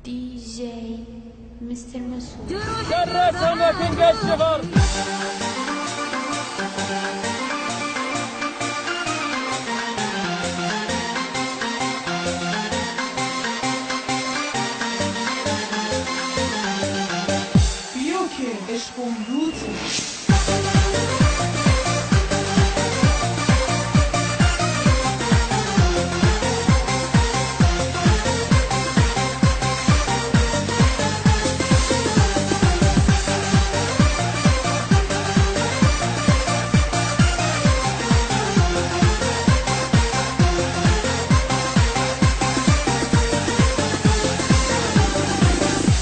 DJ Mr. Masoud. شرسنا تلقى الشغل بیا که عشقم روته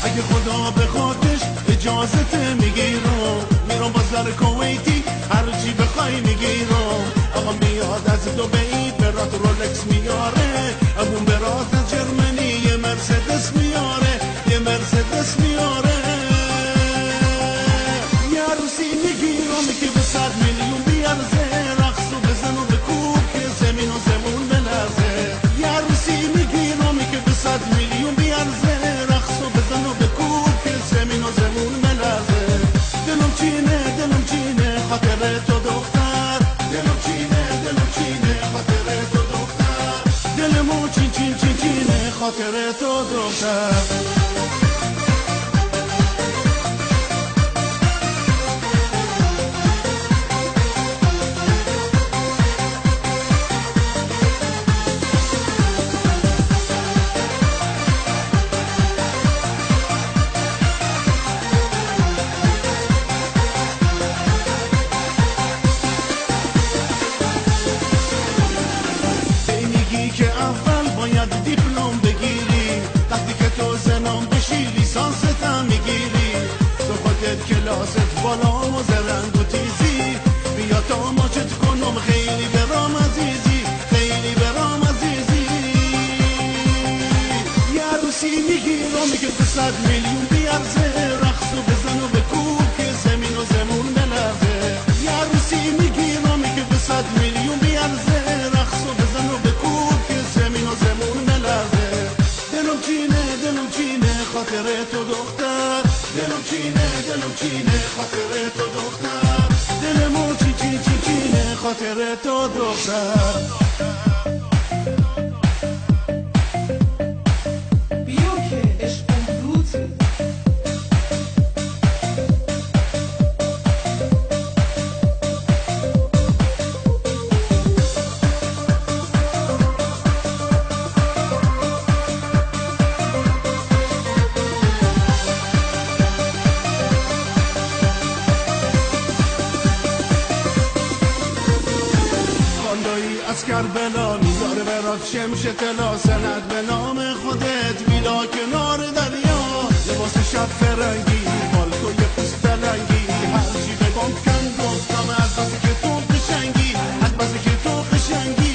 اگه خدا بخوادش اجازت میگیرم میرم بازار کویتی هرچی بخوای میگیرم آقا میاد از دبی برات رولکس میاره ابون برات از جرمنی یه مرسدس میاره یه مرسدس میاره یه عروسی میگیرم که به 100 میلیون بیارزه رقص و بزن و بکوب که زمین و زمون بلرزه یه عروسی میگیرم که به 100 میلیون بیارزه رقص و بزن و بکوب که زمین و زمون بلرزه دلم چینه خاطر تو دختر دلم چینه خاطر تو دختر دلمو چینه خاطر تو دختر میگی که اول باید دیپلم بگیری وقتی که تو زنم بشی لیسانست هم میگیری تو خودت کلاست بالا و زرنگ و تیزی بیا تا ماچت کنم خیلی برام عزیزی خیلی برام عزیزی یه عروسی میگیرم که به 100 میلیون بیارزه رقص و بزن و بکوب که زمین و زمون بلرزه یه عروسی میگیرم که به 100 میلیون بیارزه رقص و بزن و بکوب که زمین و زمون بلرزه دلم چینه خاطر تو دختر دلم چینه خاطر تو دختر دلمو چینه خاطر تو دختر بیا که عشقم روته خاندایی از کربلا میذاره برات شمش طلا سند به نام خودت ویلا کنار دریا لباس شب فرنگی بالکوی پوست بلنگی هرچی بگم کن گفتم از بسی که تو قشنگی از بسی که تو قشنگی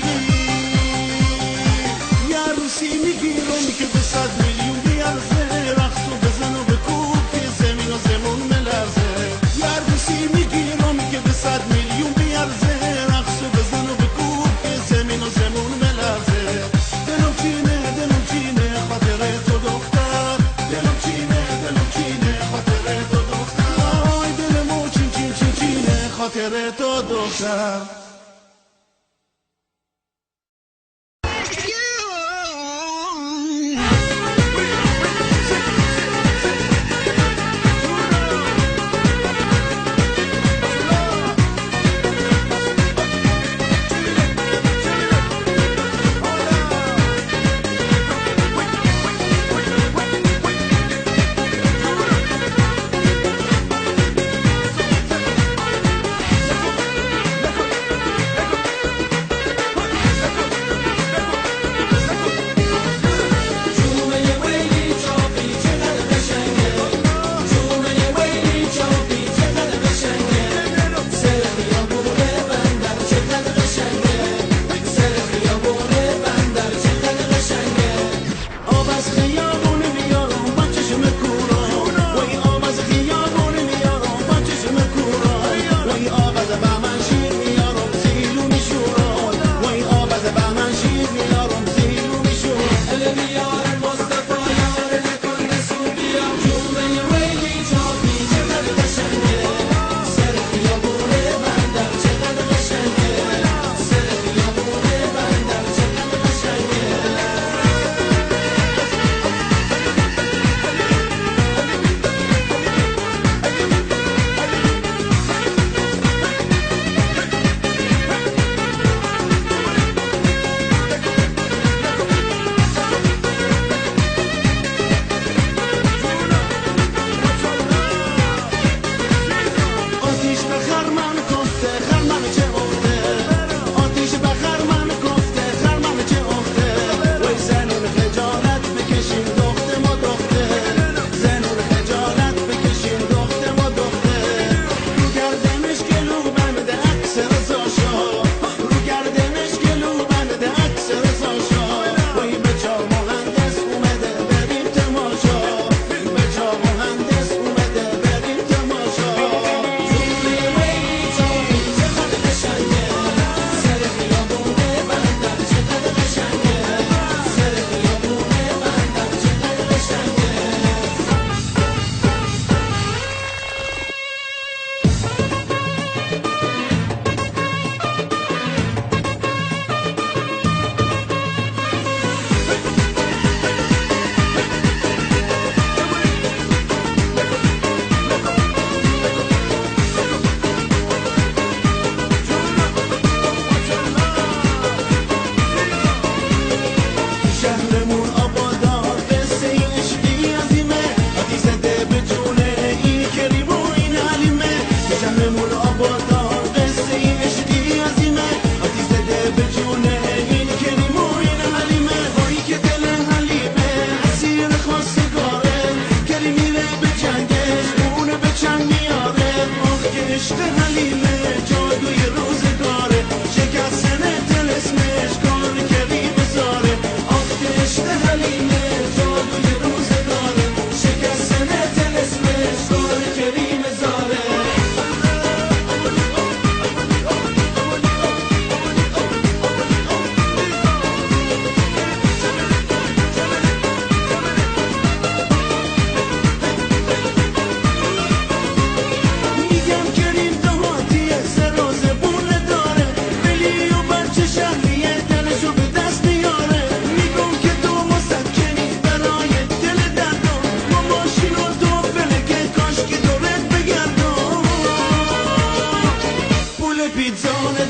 یه عروسی میگیرم که به 100 میلیون بیارزه رقص و بزن و بکوب که زمین و زمون ملرزه یه عروسی میگیرم که به 100 میلیون بیارزه رقص و بزن و بکوب که زمین و زمون ملرزه دلم چینه خاطر تو دختر دلم چینه خاطر تو دختر آی دلمو چینه خاطر تو دختر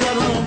درون